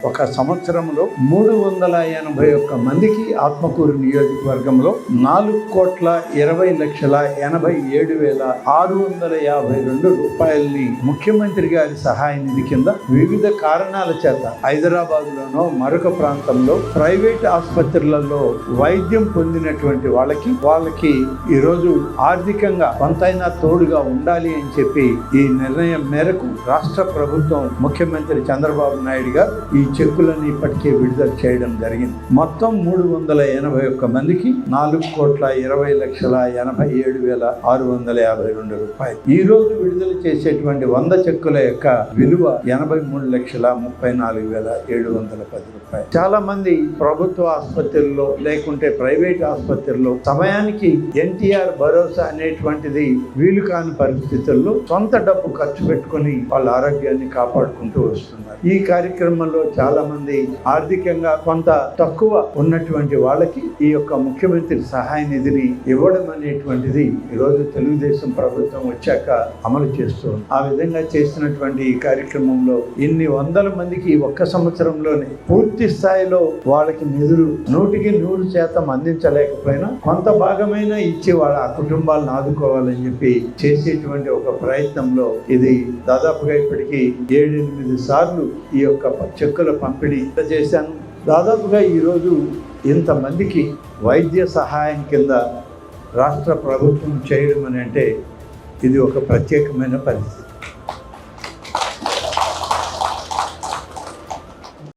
ఒక సంవత్సరంలో 381 మందికి ఆత్మకూరు నియోజకవర్గంలో 4,20,87,652 రూపాయలని ముఖ్యమంత్రి గారి సహాయ నిధి కింద వివిధ కారణాల చేత హైదరాబాద్లోనో మరొక ప్రాంతంలో ప్రైవేట్ ఆసుపత్రులలో వైద్యం పొందినటువంటి వాళ్ళకి ఈరోజు ఆర్థికంగా కొంతైనా తోడుగా ఉండాలి అని చెప్పి ఈ నిర్ణయం మేరకు రాష్ట్ర ప్రభుత్వం ముఖ్యమంత్రి చంద్రబాబు నాయుడు గారు ఈ చెక్కులను ఇప్పటికే విడుదల చేయడం జరిగింది. మొత్తం 381 మందికి 4,20,87,652 రూపాయలు. ఈ రోజు విడుదల చేసేటువంటి 100 చెక్కుల యొక్క విలువ 83,34,710 రూపాయలు. చాలా మంది ప్రభుత్వ ఆసుపత్రుల్లో లేకుంటే ప్రైవేట్ ఆసుపత్రుల్లో సమయానికి ఎన్టీఆర్ భరోసా అనేటువంటిది వీలు కాని పరిస్థితుల్లో సొంత డబ్బు ఖర్చు పెట్టుకుని వాళ్ళ ఆరోగ్యాన్ని కాపాడుకుంటూ వస్తున్నారు. ఈ కార్యక్రమంలో చాలా మంది ఆర్థికంగా కొంత తక్కువ ఉన్నటువంటి వాళ్ళకి ఈ యొక్క ముఖ్యమంత్రి సహాయ నిధిని ఇవ్వడం అనేటువంటిది ఈరోజు తెలుగుదేశం ప్రభుత్వం వచ్చాక అమలు చేస్తుంది. ఆ విధంగా చేసినటువంటి ఈ కార్యక్రమంలో ఇన్ని వందల మందికి ఒక్క సంవత్సరంలోనే పూర్తి స్థాయిలో వాళ్ళకి నిధులు 100% అందించలేకపోయినా కొంత భాగమైనా ఇచ్చి వాళ్ళ కుటుంబాలను ఆదుకోవాలని చెప్పి చేసేటువంటి ఒక ప్రయత్నంలో ఇది దాదాపుగా ఇప్పటికీ 7-8 సార్లు ఈ యొక్క చెక్కుల పంపిణీ చేశాను. దాదాపుగా ఈరోజు ఇంతమందికి వైద్య సహాయం కింద రాష్ట్ర ప్రభుత్వం చేయడం అని అంటే ఇది ఒక ప్రత్యేకమైన పరిస్థితి.